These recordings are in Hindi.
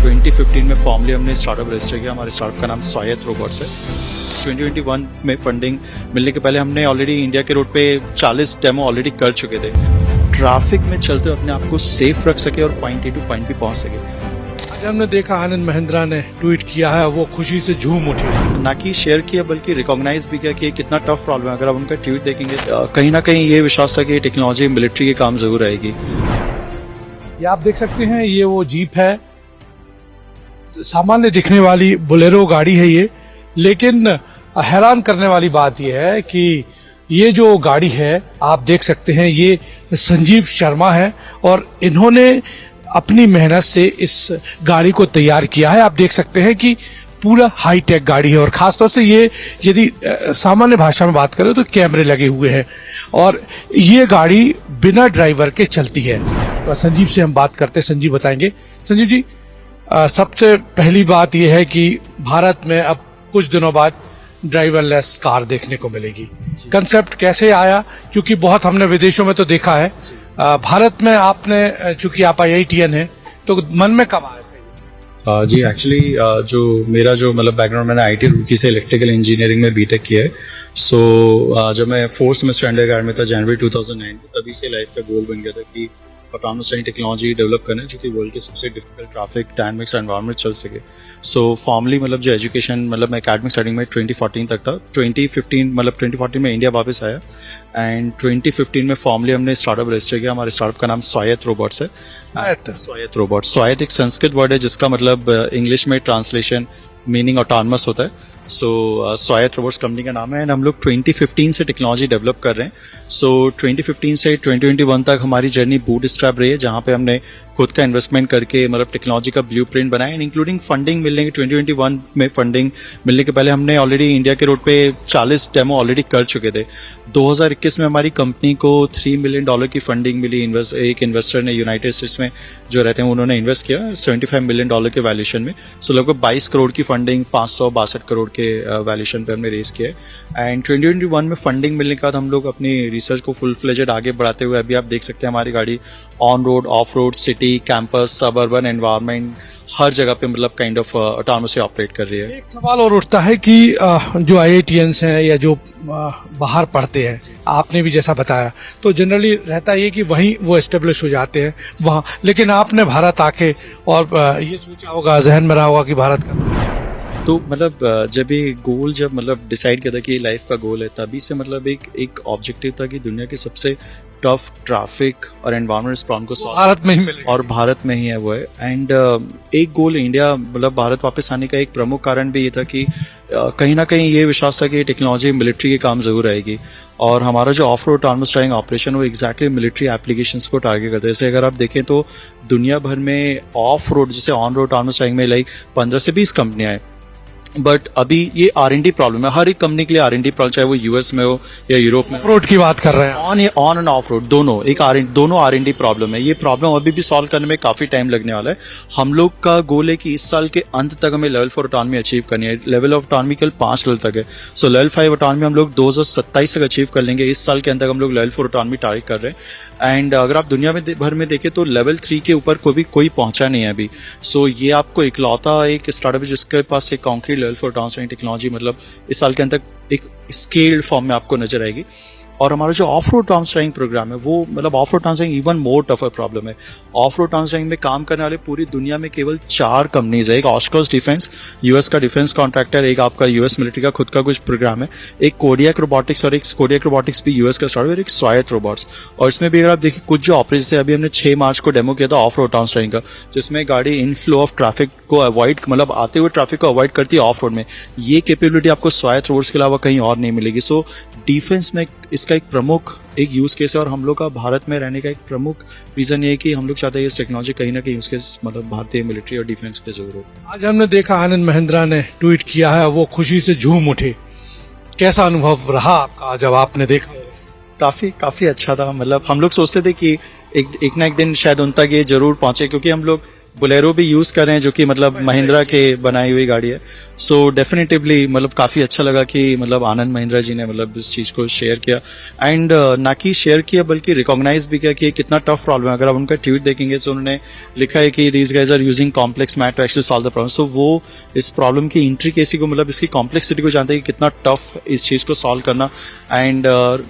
2015 में फॉर्मली हमने स्टार्टअप रजिस्टर किया। हमारे स्टार्टअप का नाम स्वायत्त रोबोट्स है। 2021 में फंडिंग मिलने के पहले हमने ऑलरेडी इंडिया के रोड पे 40 डेमो ऑलरेडी कर चुके थे। ट्रैफिक में चलते हुए अपने आप को सेफ रख सके और point A to point B पहुंच सके। आज हमने देखा आनंद महिंद्रा ने ट्वीट किया है, वो खुशी से झूम उठे। ना कि शेयर किया बल्कि रिकॉग्नाइज भी किया कि ये कितना टफ प्रॉब्लम है। अगर आप उनका ट्वीट देखेंगे कहीं ना कहीं ये विश्वास था कि टेक्नोलॉजी मिलिट्री के काम जरूर आएगी। ये आप देख सकते हैं, ये वो जीप है, सामान्य दिखने वाली बोलेरो गाड़ी है ये, लेकिन हैरान करने वाली बात यह है कि ये जो गाड़ी है आप देख सकते हैं, ये संजीव शर्मा है और इन्होंने अपनी मेहनत से इस गाड़ी को तैयार किया है। आप देख सकते हैं कि पूरा हाई टेक गाड़ी है और खासतौर से ये यदि सामान्य भाषा में बात करें तो कैमरे लगे हुए हैं और ये गाड़ी बिना ड्राइवर के चलती है। तो संजीव से हम बात करते हैं, संजीव बताएंगे। संजीव जी, सबसे पहली बात यह है कि भारत में अब कुछ दिनों बाद ड्राइवरलेस कार देखने को मिलेगी। कंसेप्ट कैसे आया, क्योंकि बहुत हमने विदेशों में तो देखा है, भारत में आपने, चूंकि आप IITian हैं, तो मन में कब आया था? जी एक्चुअली जो मेरा जो मतलब बैकग्राउंड, मैंने IT रुड़की से इलेक्ट्रिकल इंजीनियरिंग में बीटेक किया है। सो जब मैं 4th सेमेस्टर अंडरग्रेड में था जनवरी 2009, तभी से लाइफ का गोल बन गया था कि ऑटोनमस टेक्नोलॉजी डेवलप करना है जो कि वर्ल्ड के सबसे डिफिकल्ट ट्रैफिक डायनामिक्स एनवायरनमेंट चल सके। सो फॉर्मली मतलब जो एजुकेशन, मतलब मैं एकेडमिक स्टडिंग में 2014 तक था। 2014 में इंडिया वापस आया एंड 2015 में फॉर्मली हमने स्टार्टअप रजिस्टर किया। हमारे स्टार्टअप का नाम स्वायत्त रोबोट्स है। स्वायत्त रोबोट्स, स्वायत्त एक संस्कृत वर्ड है जिसका मतलब इंग्लिश में ट्रांसलेशन मीनिंग ऑटोनमस होता है। सो स्वायत्त रोबोट्स कंपनी का नाम है एंड हम लोग 2015 से टेक्नोलॉजी डेवलप कर रहे हैं। सो 2015 से 2021 तक हमारी जर्नी बूटस्ट्रैप रही है, जहाँ पे हमने खुद का इन्वेस्टमेंट करके मतलब टेक्नोलॉजी का ब्लूप्रिंट बनाया एंड इंक्लूडिंग फंडिंग मिलने के 2021 में फंडिंग मिलने के पहले हमने ऑलरेडी इंडिया के रोड पे 40 डेमो ऑलरेडी कर चुके थे। 2021 में हमारी कंपनी को $3 मिलियन की फंडिंग मिली। एक इन्वेस्टर ने यूनाइटेड स्टेट्स में जो रहते हैं उन्होंने इन्वेस्ट किया $75 मिलियन के वैल्यूएशन में। सो लगभग 22 करोड़ की फंडिंग 562 करोड़ के वैल्यूएशन पे हमने रेस किया है एंड 2021 में फंडिंग मिलने के बाद हम लोग अपनी रिसर्च को फुल फ्लेजेड आगे बढ़ाते हुए अभी आप देख सकते हैं हमारी गाड़ी on road, off road, city, campus, suburban environment, हर जगह पे मतलब काइंड ऑफ ऑटोनमस से ऑपरेट कर रही है। एक सवाल और उठता है कि जो IITians हैं या जो बाहर पढ़ते हैं, आपने भी जैसा बताया, तो जनरली रहता है कि वहीं वो एस्टेब्लिश हो जाते हैं वहाँ, लेकिन आपने भारत आके और ये सोचा होगा, जहन में रहा होगा कि भारत का, तो मतलब जब ये गोल जब मतलब डिसाइड किया था कि लाइफ का गोल है, तभी से मतलब एक ऑब्जेक्टिव था कि दुनिया के सबसे टफ ट्रैफिक और एनवायरमेंट प्रॉब्लम को भारत में ही मिलेगा और भारत में ही है वो है। एंड एक गोल इंडिया मतलब भारत वापस आने का एक प्रमुख कारण भी ये था कि कहीं ना कहीं ये विश्वास था कि टेक्नोलॉजी मिलिट्री के काम जरूर आएगी और हमारा जो off road autonomous driving operation वो एग्जैक्टली मिलिट्री एप्लीकेशंस को टारगेट करते हैं। जैसे अगर आप देखें तो दुनिया भर में ऑफ रोड, जैसे ऑन रोड ऑटोनमस ड्राइविंग में लाइक 15 से 20 कंपनियां हैं, बट अभी ये R&D प्रॉब्लम है। हर एक कंपनी के लिए R&D प्रॉब्लम, चाहे वो US में हो या यूरोप में। ऑफ रोड की बात कर रहे हैं, ऑन एंड ऑफ रोड दोनों, दोनों R&D प्रॉब्लम है। ये प्रॉब्लम अभी भी सॉल्व करने में काफी टाइम लगने वाला है। हम लोग का गोल है कि इस साल के अंत तक हमें लेवल 4 ऑटोनॉमी अचीव करनी है। लेवल ऑफ ऑटोनॉमी केवल 5 लेवल तक है। सो लेवल 5 ऑटोनॉमी हम लोग 2027 तक अचीव कर लेंगे। इस साल के अंत तक हम लोग लेवल 4 ऑटोनॉमी टारगेट कर रहे हैं एंड अगर आप दुनिया में भर में देखें तो लेवल 3 के ऊपर कोई पहुंचा नहीं है अभी। सो ये आपको इकलौता एक स्टार्टअप है जिसके पास एक कॉन्क्रीट लेवल 4 ऑटोनॉमस टेक्नोलॉजी मतलब इस साल के अंत तक एक स्केल्ड फॉर्म में आपको नजर आएगी। और हमारा जो off road autonomous driving program है वो मतलब off road autonomous driving even more tougher problem है। ऑफ रोड ऑटोनमस ड्राइविंग में काम करने वाले पूरी दुनिया में केवल 4 कंपनीज है। एक ऑस्कर्स डिफेंस, US का डिफेंस कॉन्ट्रैक्टर, एक आपका US मिलिट्री का खुद का कुछ प्रोग्राम है, एक कोडियक रोबोटिक्स और एक कोडियक रोबोटिक्स भी US का स्टार्ट और एक स्वायत्त रोबोट्स। और इसमें भी अगर आप देखिए कुछ जो ऑपरेशन से अभी हमने 6 मार्च को डेमो किया था ऑफ रोड ऑटोनमस ड्राइविंग का, जिसमें गाड़ी इनफ्लो ऑफ ट्रैफिक को अवॉइड, मतलब आते हुए ट्रैफिक को अवॉइड करती है ऑफ रोड में। ये कैपेबिलिटी आपको स्वायत्त रोड्स के अलावा कहीं और नहीं मिलेगी। सो डिफेंस में इसका एक प्रमुख एक यूज केस है और हम लोग का भारत में रहने का एक प्रमुख रीजन ये है कि हम लोग चाहते हैं इस टेक्नोलॉजी कहीं ना कहीं यूज केस मतलब भारतीय मिलिट्री और डिफेंस पे जरूर हो। आज हमने देखा आनंद महिंद्रा ने ट्वीट किया है, वो खुशी से झूम उठे। कैसा अनुभव रहा आपका जब आपने देखा? काफी अच्छा था। मतलब हम लोग सोचते थे कि एक ना एक दिन शायद उन तक ये जरूर पहुंचे, क्योंकि हम लोग बोलेरो भी यूज कर रहे हैं, जो कि मतलब महिंद्रा के बनाई हुई गाड़ी है। सो डेफिनेटिवली मतलब काफी अच्छा लगा कि मतलब आनंद महिंद्रा जी ने मतलब इस चीज को शेयर किया, एंड ना कि शेयर किया बल्कि रिकॉग्नाइज भी किया कि ये कितना टफ प्रॉब्लम है। अगर आप उनका ट्वीट देखेंगे तो उन्होंने लिखा है कि these guys are using complex math to actually solve the problem. So वो इस प्रॉब्लम की इंट्रिकेसी को मतलब इसकी कॉम्प्लेक्सिटी को जानते हैं कि कितना टफ इस चीज को सॉल्व करना, एंड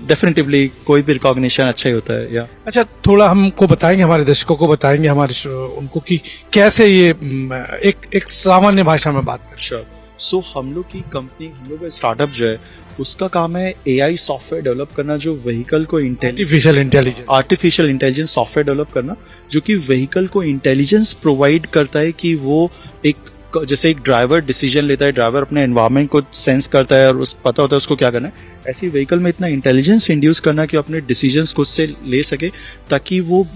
डेफिनेटिवली कोई भी रिकॉग्निशन अच्छा ही होता है। या अच्छा, थोड़ा हमको बताएंगे, हमारे दर्शकों को बताएंगे, हमारे उनको कि कैसे ये एक सामान्य भाषा में बात करें। श्योर। सो हम लोग की कंपनी, हम लोग का स्टार्टअप जो है उसका काम है एआई सॉफ्टवेयर डेवलप करना, जो व्हीकल को आर्टिफिशियल इंटेलिजेंस सॉफ्टवेयर डेवलप करना, जो कि व्हीकल को इंटेलिजेंस प्रोवाइड करता है कि वो जैसे एक ड्राइवर डिसीजन लेता है, ड्राइवर अपने एनवायरनमेंट को सेंस करता है और उस पता होता है उसको क्या करना है, ऐसी व्हीकल में इतना इंटेलिजेंस इंड्यूस करना कि अपने डिसीजंस खुद से ले सके, ताकि वो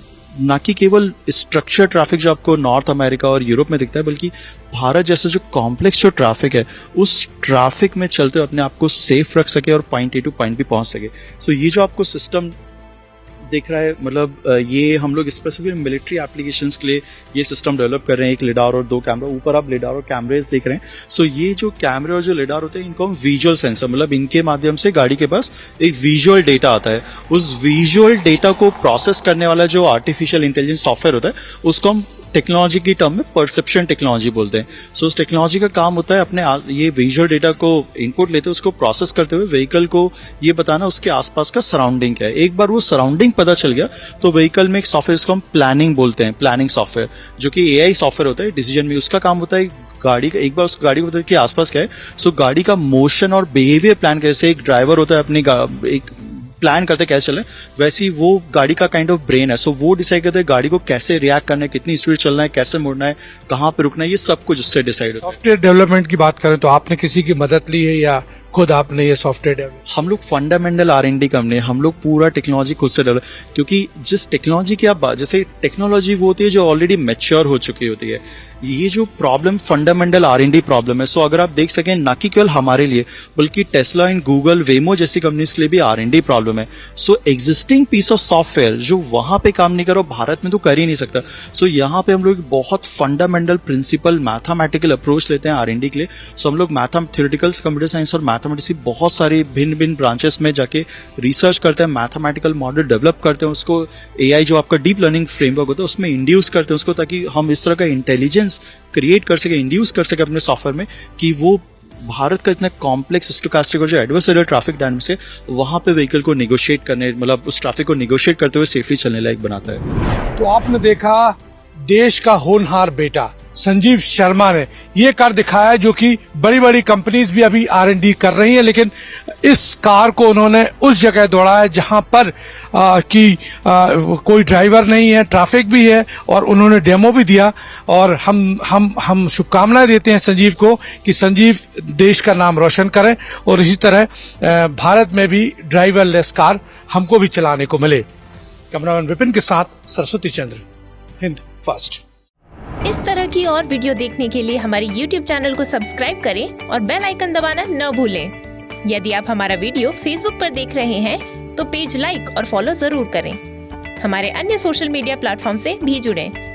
ना कि केवल स्ट्रक्चर ट्रैफिक जो आपको नॉर्थ अमेरिका और यूरोप में दिखता है, बल्कि भारत जैसे जो कॉम्प्लेक्स जो ट्रैफिक है उस ट्रैफिक में चलते हुए अपने आप को सेफ रख सके और point A to point B पहुंच सके। सो ये जो आपको सिस्टम दिख रहा है, मतलब ये हम लोग स्पेसिफिक मिलिट्री एप्लीकेशंस के लिए ये सिस्टम डेवलप कर रहे हैं। एक लिडार और 2 कैमरा, ऊपर आप लिडार और कैमरेज देख रहे हैं। सो ये जो कैमरे और जो लिडार होते हैं इनको हम विजुअल सेंसर, मतलब इनके माध्यम से गाड़ी के पास एक विजुअल डेटा आता है। उस विजुअल डेटा को प्रोसेस करने वाला जो आर्टिफिशियल इंटेलिजेंस सॉफ्टवेयर होता है उसको हम टेक्नोलॉजी की टर्म में परसेप्शन टेक्नोलॉजी बोलते हैं। सो उस टेक्नोलॉजी का काम होता है अपने ये विजुअल डेटा को इनपुट लेते हुए उसको प्रोसेस करते हुए व्हीकल को ये बताना उसके आसपास का सराउंडिंग क्या है। एक बार वो सराउंडिंग पता चल गया तो व्हीकल में एक सॉफ्टवेयर जिसको हम प्लानिंग बोलते हैं, प्लानिंग सॉफ्टवेयर, जो कि एआई सॉफ्टवेयर होता है डिसीजन में। उसका काम होता है गाड़ी का, एक बार उस गाड़ी को पता कि आसपास क्या है, सो गाड़ी का मोशन और बिहेवियर प्लान कैसे, एक ड्राइवर होता है अपनी एक प्लान करते कैसे चले, वैसी वो गाड़ी का काइंड ऑफ ब्रेन है। सो वो डिसाइड करते हैं गाड़ी को कैसे रिएक्ट करना है, कितनी स्पीड चलना है, कैसे मुड़ना है, कहाँ पे रुकना है, ये सब कुछ उससे डिसाइड होता है। सॉफ्टवेयर डेवलपमेंट की बात करें तो आपने किसी की मदद ली है या खुद आपने ये सॉफ्टवेयर डेवलप? हम लोग फंडामेंटल R&D कंपनी, हम लोग पूरा टेक्नोलॉजी खुद से डेवलप, क्योंकि जिस टेक्नोलॉजी की आप जैसे टेक्नोलॉजी वो होती है जो ऑलरेडी मैच्योर हो चुकी होती है। ये जो प्रॉब्लम फंडामेंटल R&D प्रॉब्लम है। सो अगर आप देख सकें ना कि केवल हमारे लिए बल्कि टेस्ला एंड गूगल, वेमो जैसी कंपनीज के लिए भी R&D प्रॉब्लम है। सो एग्जिस्टिंग पीस ऑफ सॉफ्टवेयर जो वहां पे काम नहीं करो भारत में तो कर ही नहीं सकता। सो यहाँ पे हम लोग बहुत फंडामेंटल प्रिंसिपल मैथमेटिकल अप्रोच लेते हैं R&D के लिए। सो हम लोग थ्योरेटिकल्स, कंप्यूटर साइंस और मैथमेटिक्स की बहुत सारी भिन्न भिन्न ब्रांचेस में जाके रिसर्च करते हैं, मैथमेटिकल मॉडल डेवलप करते हैं, उसको एआई जो आपका डीप लर्निंग फ्रेमवर्क होता है उसमें इंड्यूस करते हैं उसको, ताकि हम इस तरह का इंटेलिजेंस क्रिएट कर सके, इंड्यूस कर सके अपने सॉफ्टवेयर में कि वो भारत का इतना कॉम्प्लेक्स स्टोकास्टिक और जो एडवर्सरियल ट्रैफिक डायनामिक्स है वहां पे व्हीकल को नेगोशिएट करने, मतलब उस ट्रैफिक को नेगोशिएट करते हुए सेफली चलने लायक बनाता है। तो आपने देखा देश का होनहार बेटा संजीव शर्मा ने ये कार दिखाया, जो कि बड़ी बड़ी कंपनीज भी अभी R&D कर रही हैं, लेकिन इस कार को उन्होंने उस जगह दौड़ाया जहां पर कोई ड्राइवर नहीं है, ट्रैफिक भी है, और उन्होंने डेमो भी दिया। और हम शुभकामनाएं देते हैं संजीव को कि संजीव देश का नाम रोशन करें और इसी तरह भारत में भी ड्राइवरलेस कार हमको भी चलाने को मिले। कैमरामैन विपिन के साथ सरस्वती चंद्र, हिंद फर्स्ट। इस तरह की और वीडियो देखने के लिए हमारे YouTube चैनल को सब्सक्राइब करें और बेल आइकन दबाना न भूलें। यदि आप हमारा वीडियो Facebook पर देख रहे हैं तो पेज लाइक और फॉलो जरूर करें। हमारे अन्य सोशल मीडिया प्लेटफॉर्म से भी जुड़ें।